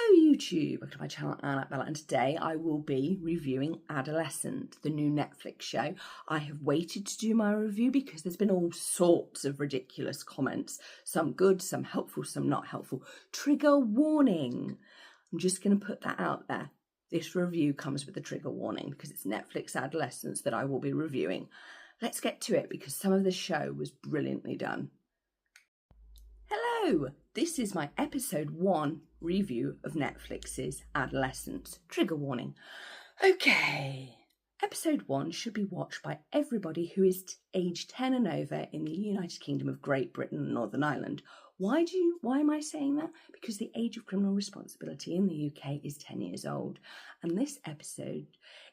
Hello YouTube, welcome to my channel, Anna Bella, and today I will be reviewing Adolescence, the new Netflix show. I have waited to do my review because there's been all sorts of ridiculous comments, some good, some helpful, some not helpful. Trigger warning. I'm just going to put that out there. This review comes with a trigger warning because it's Netflix Adolescence that I will be reviewing. Let's get to it because some of the show was brilliantly done. Hello, this is my episode 1 review of Netflix's Adolescence. Trigger warning. Okay, episode 1 should be watched by everybody who is age 10 and over in the United Kingdom of Great Britain and Northern Ireland. Why am I saying that? Because the age of criminal responsibility in the UK is 10 years old. And this episode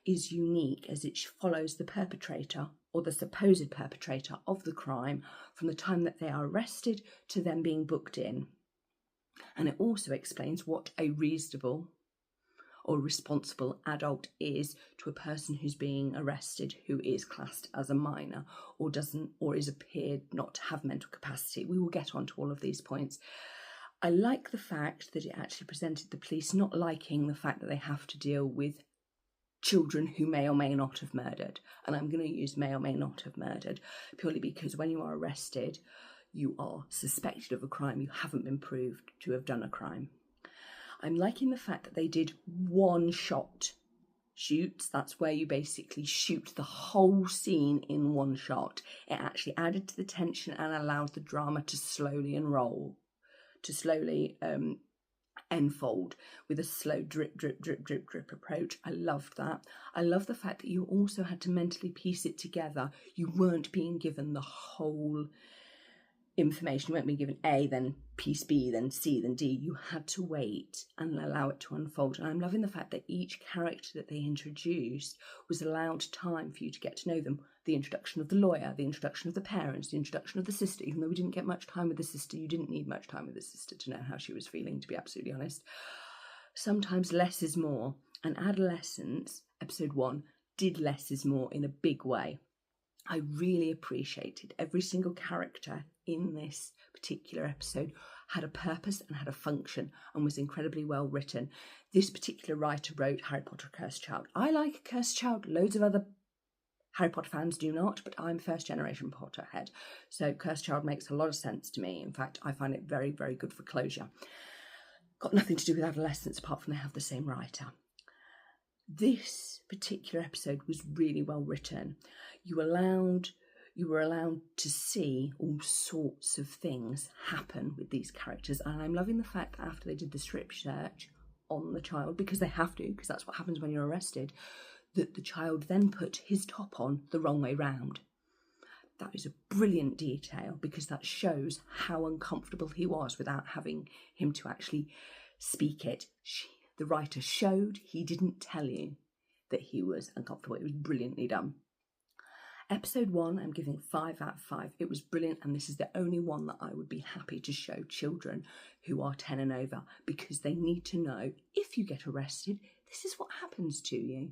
is unique as it follows the perpetrator or the supposed perpetrator of the crime from the time that they are arrested to them being booked in. And it also explains what a reasonable or responsible adult is to a person who's being arrested who is classed as a minor or is appeared not to have mental capacity. We will get on to all of these points. I like the fact that it actually presented the police not liking the fact that they have to deal with children who may or may not have murdered. And I'm going to use may or may not have murdered purely because when you are arrested, you are suspected of a crime. You haven't been proved to have done a crime. I'm liking the fact that they did one-shot shoots. That's where you basically shoot the whole scene in one shot. It actually added to the tension and allowed the drama to slowly unfold, unfold with a slow drip, drip, drip, drip, drip approach. I loved that. I love the fact that you also had to mentally piece it together. You weren't being given the whole information. You weren't being given A, then piece B, then C, then D. You had to wait and allow it to unfold. And I'm loving the fact that each character that they introduced was allowed time for you to get to know them. The introduction of the lawyer, the introduction of the parents, the introduction of the sister. Even though we didn't get much time with the sister, you didn't need much time with the sister to know how she was feeling, to be absolutely honest. Sometimes less is more. And Adolescence, episode 1, did less is more in a big way. I really appreciated every single character in this particular episode had a purpose and had a function and was incredibly well written. This particular writer wrote Harry Potter Cursed Child. I like a Cursed Child. Loads of other Harry Potter fans do not, but I'm first generation Potterhead. So Cursed Child makes a lot of sense to me. In fact, I find it very, very good for closure. Got nothing to do with Adolescence apart from they have the same writer. This particular episode was really well written. You were allowed to see all sorts of things happen with these characters. And I'm loving the fact that after they did the strip search on the child, because they have to, because that's what happens when you're arrested, that the child then put his top on the wrong way round. That is a brilliant detail because that shows how uncomfortable he was without having him to actually speak it. The writer showed, he didn't tell you that he was uncomfortable. It was brilliantly done. Episode 1, I'm giving 5 out of 5. It was brilliant, and this is the only one that I would be happy to show children who are 10 and over because they need to know if you get arrested, this is what happens to you.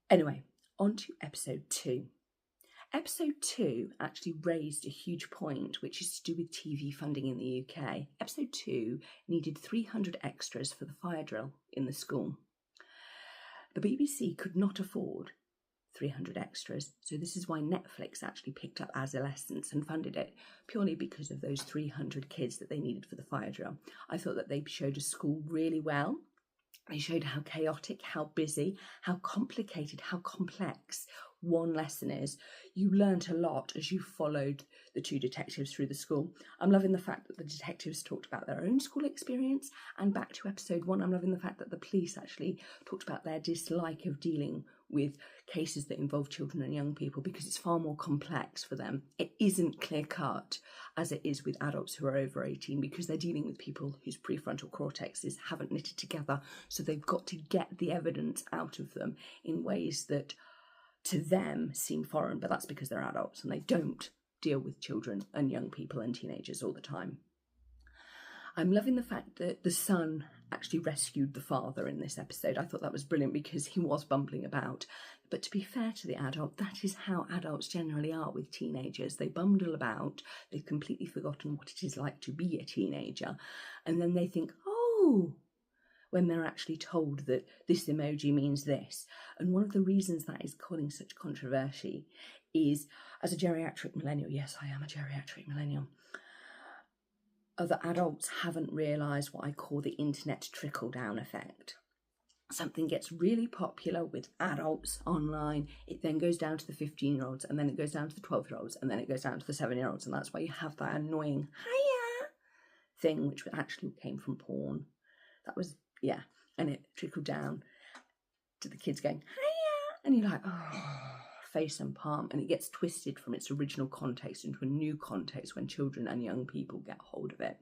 Anyway, on to episode 2. Episode 2 actually raised a huge point, which is to do with TV funding in the UK. Episode 2 needed 300 extras for the fire drill in the school. The BBC could not afford 300 extras, so this is why Netflix actually picked up Adolescence and funded it, purely because of those 300 kids that they needed for the fire drill. I thought that they showed a school really well. They showed how chaotic, how busy, how complicated, how complex one lesson is. You learnt a lot as you followed the two detectives through the school. I'm loving the fact that the detectives talked about their own school experience, and back to episode 1, I'm loving the fact that the police actually talked about their dislike of dealing with cases that involve children and young people because it's far more complex for them. It isn't clear-cut as it is with adults who are over 18 because they're dealing with people whose prefrontal cortexes haven't knitted together, so they've got to get the evidence out of them in ways that to them seem foreign, but that's because they're adults and they don't deal with children and young people and teenagers all the time. I'm loving the fact that the son actually rescued the father in this episode. I thought that was brilliant because he was bumbling about. But to be fair to the adult, that is how adults generally are with teenagers. They bumble about, they've completely forgotten what it is like to be a teenager, and then they think, oh, when they're actually told that this emoji means this. And one of the reasons that is causing such controversy is, as a geriatric millennial, yes, I am a geriatric millennial, other adults haven't realised what I call the internet trickle-down effect. Something gets really popular with adults online, it then goes down to the 15-year-olds, and then it goes down to the 12-year-olds, and then it goes down to the 7-year-olds, and that's why you have that annoying hiya thing, which actually came from porn. That was, yeah, and it trickled down to the kids going hiya, and you're like, oh, face and palm, and it gets twisted from its original context into a new context when children and young people get hold of it.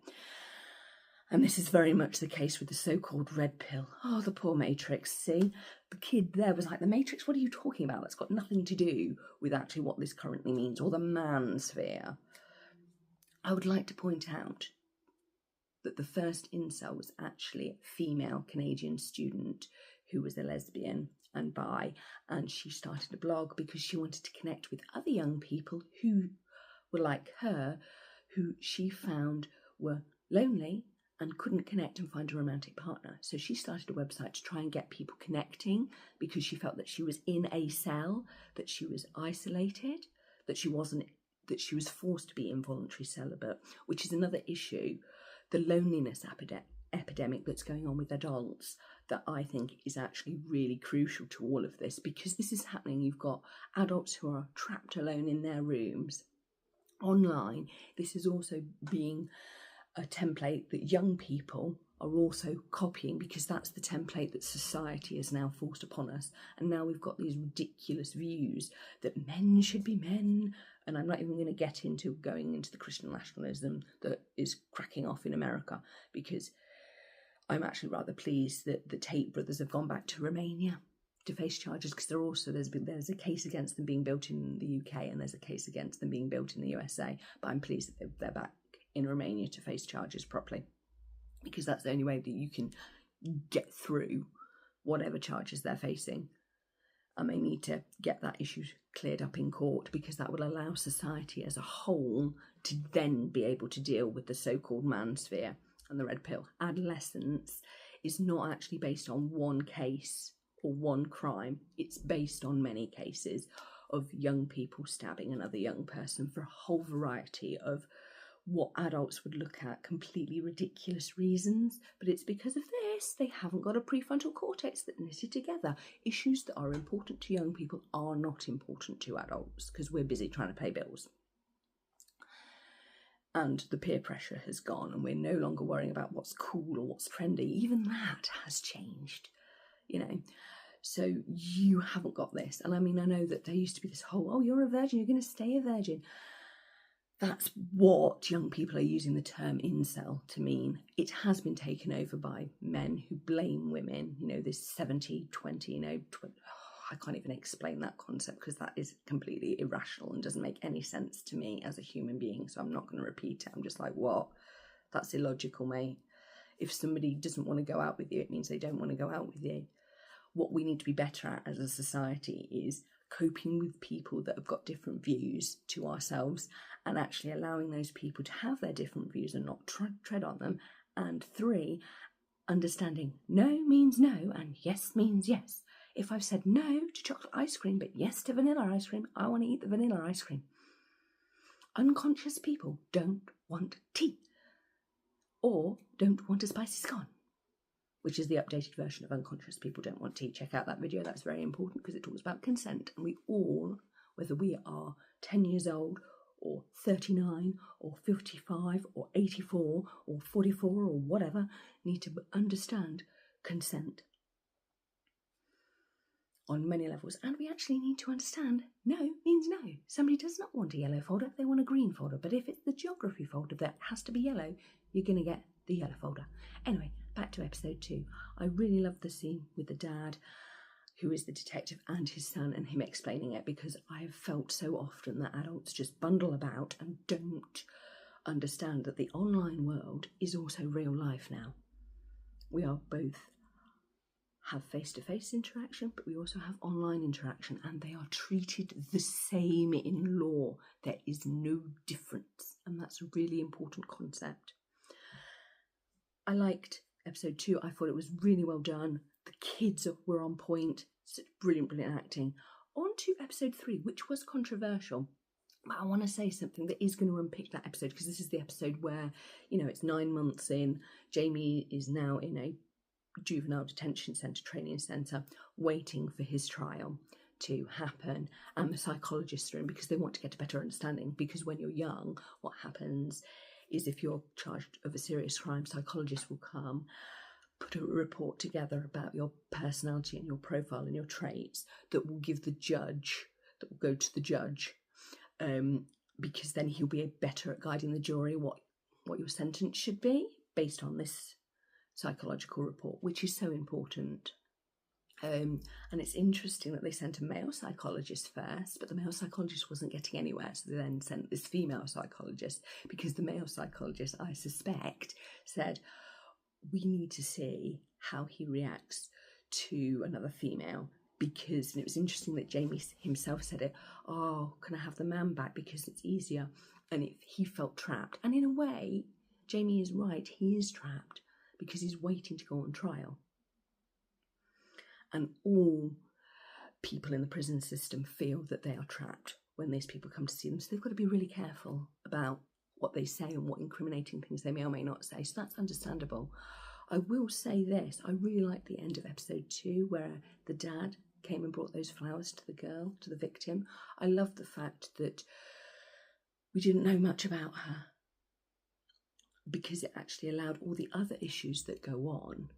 And this is very much the case with the so-called red pill. Oh, the poor Matrix. See, the kid there was like, the Matrix, what are you talking about? That's got nothing to do with actually what this currently means, or the manosphere. I would like to point out that the first incel was actually a female Canadian student who was a lesbian and bi, and she started a blog because she wanted to connect with other young people who were like her, who she found were lonely and couldn't connect and find a romantic partner. So she started a website to try and get people connecting because she felt that she was in a cell, that she was isolated, that she was forced to be involuntary celibate, which is another issue, the loneliness epidemic that's going on with adults, that I think is actually really crucial to all of this, because this is happening. You've got adults who are trapped alone in their rooms online. This is also being a template that young people are also copying, because that's the template that society has now forced upon us. And now we've got these ridiculous views that men should be men, and I'm not even going to get into going into the Christian nationalism that is cracking off in America, because I'm actually rather pleased that the Tate brothers have gone back to Romania to face charges, because there's a case against them being built in the UK and there's a case against them being built in the USA. But I'm pleased that they're back in Romania to face charges properly, because that's the only way that you can get through whatever charges they're facing. And they need to get that issue cleared up in court, because that will allow society as a whole to then be able to deal with the so-called manosphere and the red pill. Adolescence is not actually based on one case or one crime. It's based on many cases of young people stabbing another young person for a whole variety of what adults would look at completely ridiculous reasons, but it's because of this. They haven't got a prefrontal cortex that knitted together. Issues that are important to young people are not important to adults, because we're busy trying to pay bills. And the peer pressure has gone, and we're no longer worrying about what's cool or what's trendy. Even that has changed, you know. So you haven't got this. And I mean, I know that there used to be this whole, oh, you're a virgin, you're going to stay a virgin. That's what young people are using the term incel to mean. It has been taken over by men who blame women, you know, this 70-20, you know, I can't even explain that concept, because that is completely irrational and doesn't make any sense to me as a human being. So I'm not going to repeat it. I'm just like, what? That's illogical, mate. If somebody doesn't want to go out with you, it means they don't want to go out with you. What we need to be better at as a society is coping with people that have got different views to ourselves, and actually allowing those people to have their different views and not tread on them. And 3, understanding no means no and yes means yes. If I've said no to chocolate ice cream but yes to vanilla ice cream, I want to eat the vanilla ice cream. Unconscious people don't want tea, or don't want a spicy scone, which is the updated version of unconscious people don't want tea. Check out that video. That's very important, because it talks about consent. And we all, whether we are 10 years old or 39 or 55 or 84 or 44 or whatever, need to understand consent on many levels. And we actually need to understand no means no. Somebody does not want a yellow folder, they want a green folder. But if it's the geography folder that has to be yellow, you're going to get the yellow folder. Anyway, back to episode 2. I really love the scene with the dad, who is the detective, and his son, and him explaining it, because I've felt so often that adults just bundle about and don't understand that the online world is also real life now. We are both have face-to-face interaction, but we also have online interaction, and they are treated the same in law. There is no difference, and that's a really important concept. I liked episode 2. I thought it was really well done. The kids were on point. Such brilliant acting. On to episode 3, which was controversial. But I want to say something that is going to unpick that episode, because this is the episode where, it's 9 months in. Jamie is now in a juvenile detention centre, training centre, waiting for his trial to happen, and the psychologists are in because they want to get a better understanding, because when you're young, what happens is if you're charged of a serious crime, psychologists will come, put a report together about your personality and your profile and your traits that will give the judge, that will go to the judge, because then he'll be better at guiding the jury what your sentence should be based on this psychological report, which is so important. And it's interesting that they sent a male psychologist first, but the male psychologist wasn't getting anywhere, so they then sent this female psychologist, because the male psychologist, I suspect, said, we need to see how he reacts to another female, because, and it was interesting that Jamie himself said it, oh, can I have the man back because it's easier? And he felt trapped. And in a way, Jamie is right, he is trapped, because he's waiting to go on trial. And all people in the prison system feel that they are trapped when these people come to see them. So they've got to be really careful about what they say and what incriminating things they may or may not say. So that's understandable. I will say this, I really liked the end of episode 2 where the dad came and brought those flowers to the girl, to the victim. I love the fact that we didn't know much about her, because it actually allowed all the other issues that go on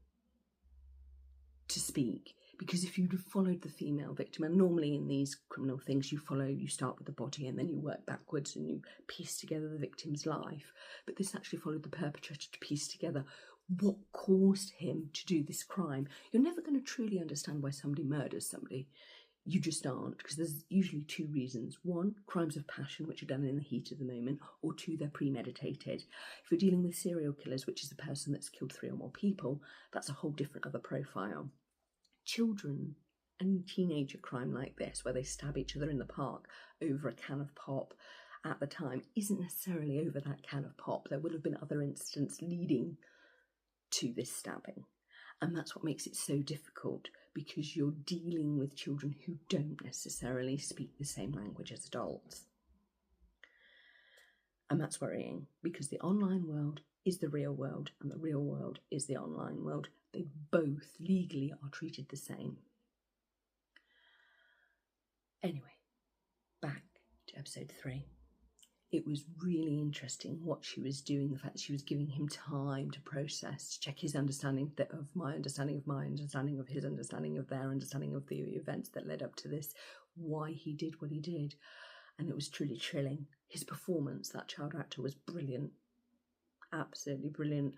to speak. Because if you'd have followed the female victim, and normally in these criminal things you start with the body and then you work backwards and you piece together the victim's life, but this actually followed the perpetrator to piece together what caused him to do this crime. You're never going to truly understand why somebody murders somebody. You just aren't, because there's usually 2 reasons. 1, crimes of passion, which are done in the heat of the moment, or 2, they're premeditated. If you're dealing with serial killers, which is a person that's killed 3 or more people, that's a whole different other profile. Children and teenager crime like this, where they stab each other in the park over a can of pop at the time, isn't necessarily over that can of pop. There will have been other incidents leading to this stabbing. And that's what makes it so difficult, because you're dealing with children who don't necessarily speak the same language as adults. And that's worrying, because the online world is the real world and the real world is the online world. They both legally are treated the same. Anyway, back to episode 3. It was really interesting what she was doing, the fact that she was giving him time to process, to check his understanding of my understanding of my understanding of his understanding of their understanding of the events that led up to this, why he did what he did. And it was truly chilling. His performance, that child actor, was brilliant. Absolutely brilliant.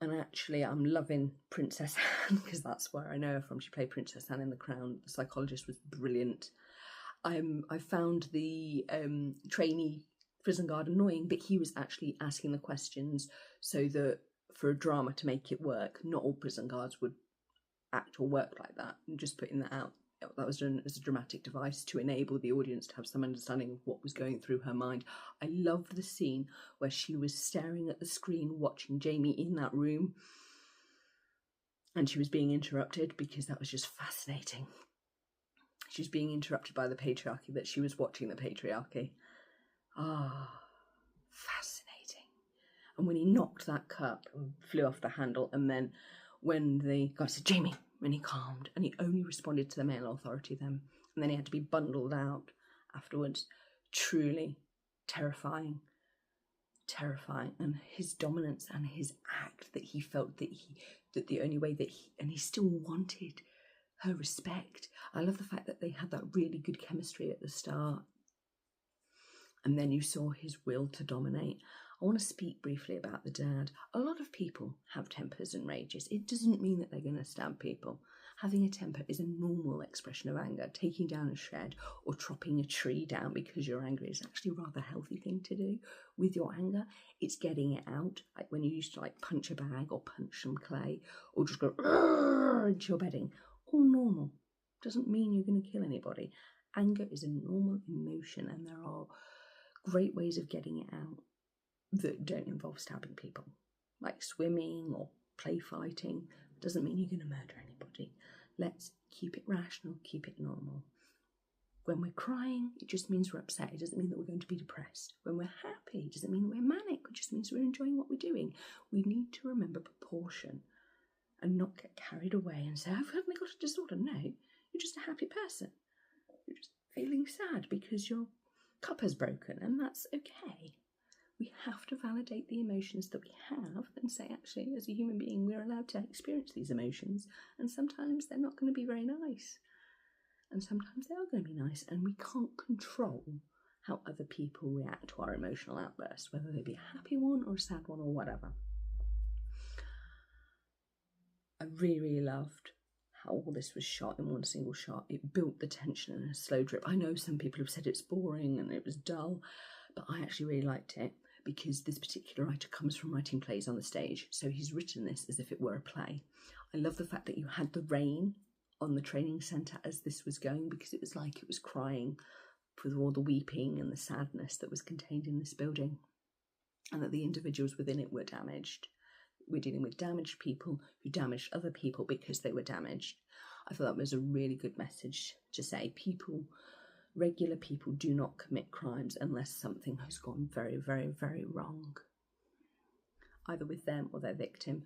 And actually, I'm loving Princess Anne, because that's where I know her from. She played Princess Anne in The Crown. The psychologist was brilliant. I found the trainee prison guard annoying, but he was actually asking the questions so that for a drama to make it work. Not all prison guards would act or work like that. And just putting that out, that was done as a dramatic device to enable the audience to have some understanding of what was going through her mind. I loved the scene where she was staring at the screen watching Jamie in that room, and she was being interrupted, because that was just fascinating. She was being interrupted by the patriarchy, that she was watching the patriarchy. Fascinating. And when he knocked that cup and flew off the handle, and then when the guy said, Jamie, and he calmed, and he only responded to the male authority then, and then he had to be bundled out afterwards. Truly terrifying. And his dominance and his act, that he felt that the only way that he still wanted her respect. I love the fact that they had that really good chemistry at the start, and then you saw his will to dominate. I want to speak briefly about the dad. A lot of people have tempers and rages. It doesn't mean that they're going to stab people. having a temper is a normal expression of anger. Taking down a shed or chopping a tree down because you're angry is actually a rather healthy thing to do with your anger. It's getting it out, like when you used to like punch a bag or punch some clay or just go into your bedding. All normal. Doesn't mean you're going to kill anybody. Anger is a normal emotion, and there are great ways of getting it out that don't involve stabbing people, like swimming or play fighting. Doesn't mean you're going to murder anybody. Let's keep it rational, keep it normal. When we're crying, it just means we're upset. It doesn't mean that we're going to be depressed. When we're happy, it doesn't mean that we're manic. It just means we're enjoying what we're doing. We need to remember proportion and not get carried away and say, I've suddenly got a disorder. No, you're just a happy person. You're just feeling sad because your cup has broken, and that's okay. We have to validate the emotions that we have and say, actually, as a human being, we're allowed to experience these emotions, and sometimes they're not going to be very nice, and sometimes they are going to be nice, and we can't control how other people react to our emotional outbursts, whether they be a happy one or a sad one or whatever. I really, really loved how all this was shot in one single shot. It built the tension in a slow drip. I know some people have said it's boring and it was dull, but I actually really liked it because this particular writer comes from writing plays on the stage. So he's written this as if it were a play. I love the fact that you had the rain on the training centre as this was going, because it was like it was crying with all the weeping and the sadness that was contained in this building, and that the individuals within it were damaged. We're dealing with damaged people who damaged other people because they were damaged. I thought that was a really good message to say. Regular people do not commit crimes unless something has gone very, very, very wrong, either with them or their victim.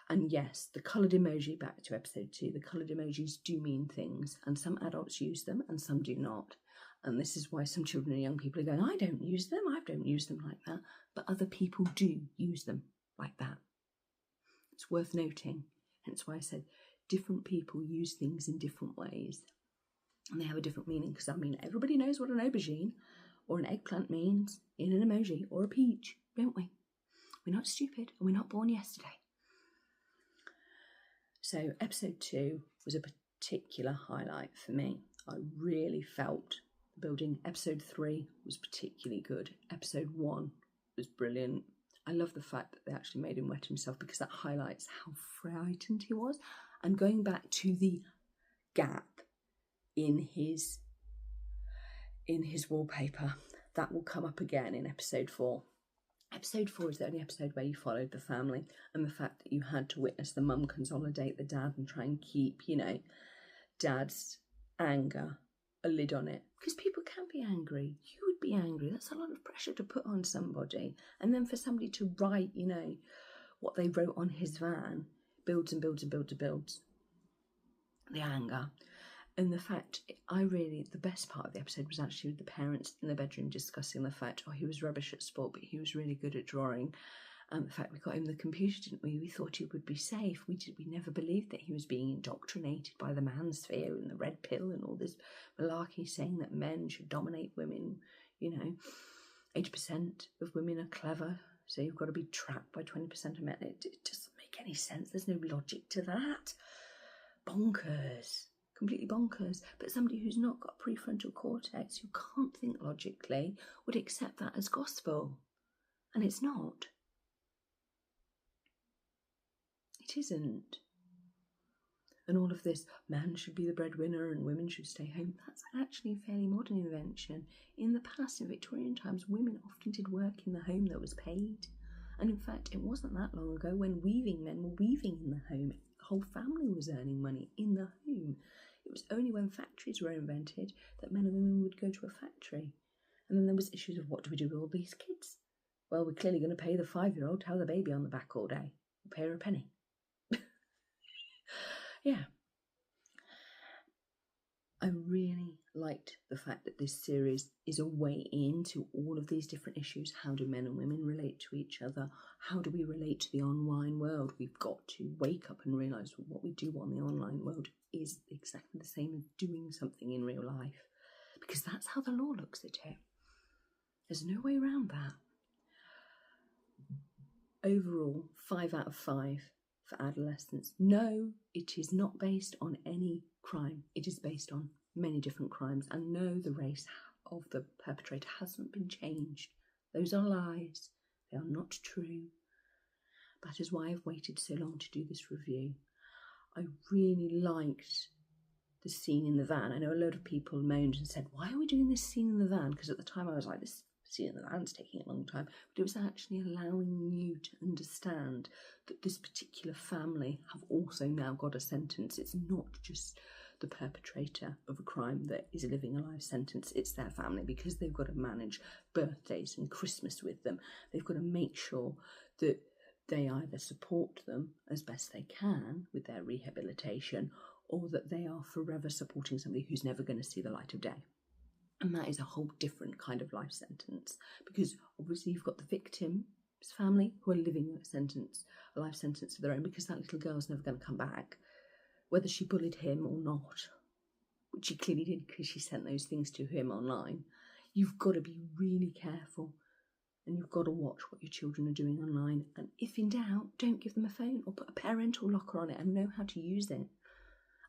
And yes, the coloured emoji, back to episode 2, the coloured emojis do mean things, and some adults use them and some do not. And this is why some children and young people are going, I don't use them, I don't use them like that. But other people do use them like that. It's worth noting. Hence why I said different people use things in different ways. And they have a different meaning, because I mean, everybody knows what an aubergine or an eggplant means in an emoji, or a peach, don't we? We're not stupid, and we're not born yesterday. So episode 2 was a particular highlight for me. I really felt the building. Episode 3 was particularly good. Episode 1 was brilliant. I love the fact that they actually made him wet himself, because that highlights how frightened he was. And going back to the gap in his wallpaper, that will come up again in episode 4. Episode 4 is the only episode where you followed the family, and the fact that you had to witness the mum consolidate the dad and try and keep, dad's anger, a lid on it. Because people can be angry. You would be angry. That's a lot of pressure to put on somebody. And then for somebody to write, what they wrote on his van, builds and builds and builds and builds the anger. And the fact, the best part of the episode was actually with the parents in the bedroom discussing the fact, he was rubbish at sport, but he was really good at drawing. And the fact we got him the computer, didn't we? We thought he would be safe. We never believed that he was being indoctrinated by the manosphere and the red pill and all this malarkey saying that men should dominate women. 80% of women are clever, so you've got to be trapped by 20% of men. It doesn't make any sense. There's no logic to that. Bonkers. Completely bonkers. But somebody who's not got prefrontal cortex, who can't think logically, would accept that as gospel. And it's not. It isn't. And all of this, man should be the breadwinner and women should stay home, that's actually a fairly modern invention. In the past, in Victorian times, women often did work in the home that was paid. And in fact, it wasn't that long ago when weaving men were weaving in the home. The whole family was earning money in the home. It was only when factories were invented that men and women would go to a factory. And then there was issues of, what do we do with all these kids? Well, we're clearly going to pay the 5-year-old to have the baby on the back all day. We'll pay her a penny. Yeah. I really liked the fact that this series is a way into all of these different issues. How do men and women relate to each other? How do we relate to the online world? We've got to wake up and realise what we do on the online world is exactly the same as doing something in real life. Because that's how the law looks at it. There's no way around that. Overall, 5 out of 5 for Adolescence. No, it is not based on any crime. It is based on many different crimes. And no, the race of the perpetrator hasn't been changed. Those are lies. They are not true. That is why I've waited so long to do this review. I really liked the scene in the van. I know a lot of people moaned and said, why are we doing this scene in the van? Because at the time I was like, this scene in the van's taking a long time. But it was actually allowing you to understand that this particular family have also now got a sentence. It's not just the perpetrator of a crime that is living a life sentence. It's their family, because they've got to manage birthdays and Christmas with them. They've got to make sure that they either support them as best they can with their rehabilitation, or that they are forever supporting somebody who's never going to see the light of day. And that is a whole different kind of life sentence, because obviously you've got the victim's family who are living a life sentence of their own, because that little girl's never going to come back, whether she bullied him or not, which she clearly did because she sent those things to him online. You've got to be really careful, and you've got to watch what your children are doing online. And if in doubt, don't give them a phone, or put a parental locker on it and know how to use it.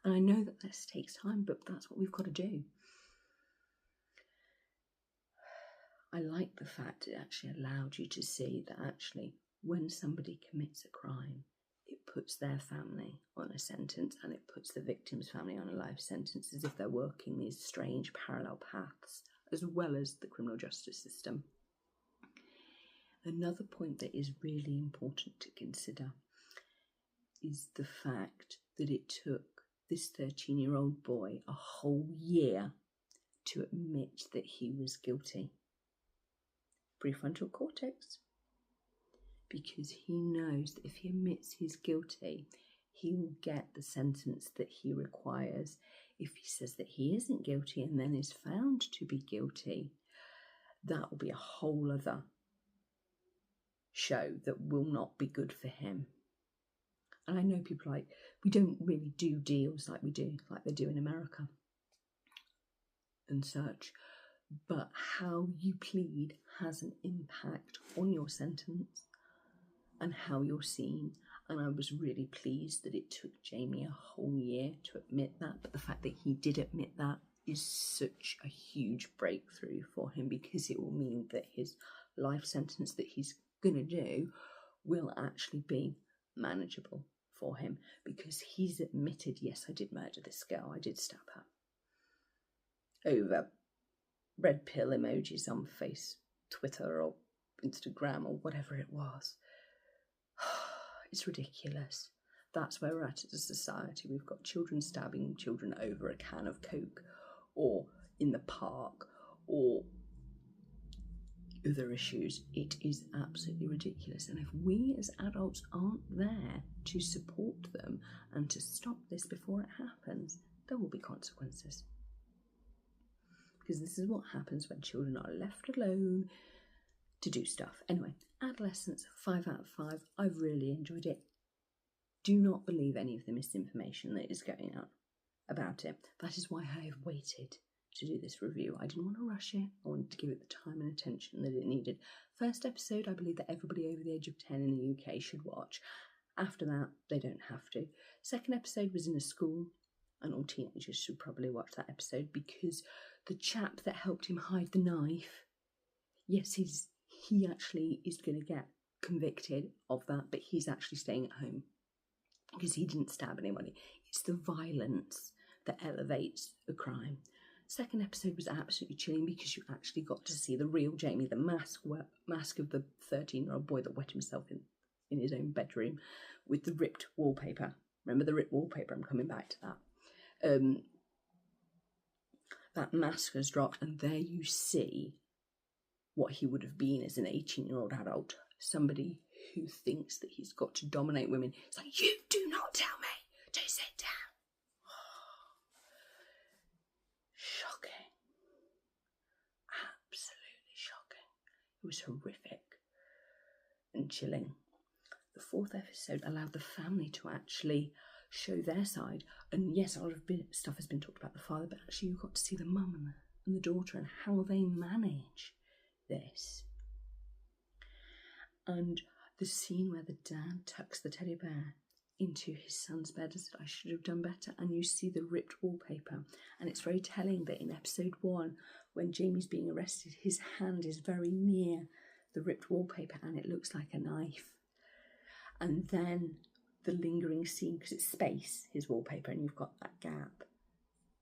And I know that this takes time, but that's what we've got to do. I like the fact it actually allowed you to see that actually when somebody commits a crime, it puts their family on a sentence, and it puts the victim's family on a life sentence, as if they're working these strange parallel paths, as well as the criminal justice system. Another point that is really important to consider is the fact that it took this 13-year-old boy a whole year to admit that he was guilty. Prefrontal cortex. Because he knows that if he admits he's guilty, he will get the sentence that he requires. If he says that he isn't guilty and then is found to be guilty, that will be a whole other show that will not be good for him. And I know people like, we don't really do deals like they do in America and such. But how you plead has an impact on your sentence and how you're seen. And I was really pleased that it took Jamie a whole year to admit that. But the fact that he did admit that is such a huge breakthrough for him, because it will mean that his life sentence that he's going to do will actually be manageable for him, because he's admitted, yes, I did murder this girl, I did stab her, over red pill emojis on Twitter or Instagram or whatever it was. It's ridiculous. That's where we're at as a society. We've got children stabbing children over a can of Coke, or in the park, or other issues. It is absolutely ridiculous. And if we as adults aren't there to support them and to stop this before it happens, there will be consequences. Because this is what happens when children are left alone to do stuff. Anyway, Adolescence, 5 out of 5. I've really enjoyed it. Do not believe any of the misinformation that is going on about it. That is why I have waited to do this review. I didn't want to rush it. I wanted to give it the time and attention that it needed. First episode, I believe that everybody over the age of 10 in the UK should watch. After that, they don't have to. Second episode was in a school, and all teenagers should probably watch that episode, because the chap that helped him hide the knife, yes, he actually is going to get convicted of that, but he's actually staying at home because he didn't stab anybody. It's the violence that elevates a crime. Second episode was absolutely chilling, because you actually got to see the real Jamie, the mask of the 13-year-old boy that wet himself in his own bedroom with the ripped wallpaper. Remember the ripped wallpaper? I'm coming back to that. That mask has dropped, and there you see what he would have been as an 18-year-old adult. Somebody who thinks that he's got to dominate women. It's like, you do not tell me to sit down. Shocking. Absolutely shocking. It was horrific and chilling. The fourth episode allowed the family to actually show their side. And yes, a lot of stuff has been talked about the father, but actually you got to see the mum and the daughter and how they manage this. And the scene where the dad tucks the teddy bear into his son's bed and said, I should have done better. And you see the ripped wallpaper. And it's very telling that in episode 1, when Jamie's being arrested, his hand is very near the ripped wallpaper and it looks like a knife. And then the lingering scene, because it's space, his wallpaper, and you've got that gap.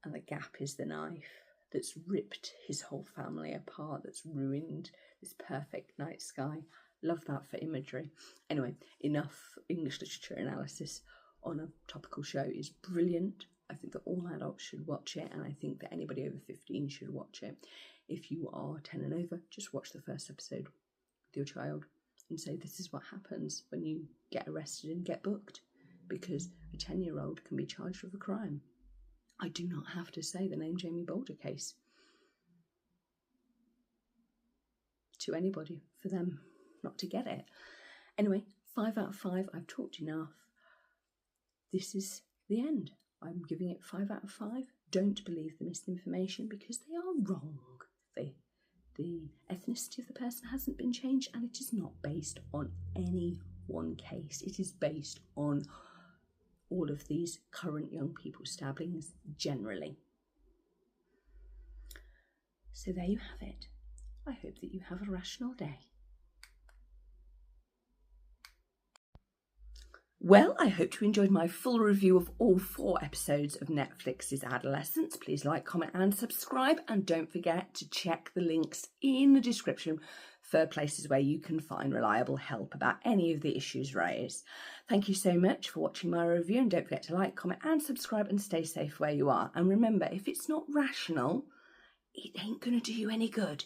And the gap is the knife that's ripped his whole family apart, that's ruined this perfect night sky. Love that for imagery. Anyway, enough English literature analysis on a topical show. Is brilliant. I think that all adults should watch it, and I think that anybody over 15 should watch it. If you are 10 and over, just watch the first episode with your child and say, this is what happens when you get arrested and get booked, because a 10-year-old can be charged with a crime. I do not have to say the name Jamie Boulder case to anybody for them not to get it. Anyway, 5 out of 5. I've talked enough. This is the end. I'm giving it 5 out of 5. Don't believe the misinformation because they are wrong. The ethnicity of the person hasn't been changed, and it is not based on any one case. It is based on all of these current young people stabbings generally. So there you have it. I hope that you have a rational day. Well, I hope you enjoyed my full review of all 4 episodes of Netflix's Adolescence. Please like, comment and subscribe, and don't forget to check the links in the description for places where you can find reliable help about any of the issues raised. Thank you so much for watching my review, and don't forget to like, comment and subscribe, and stay safe where you are. And remember, if it's not rational, it ain't going to do you any good.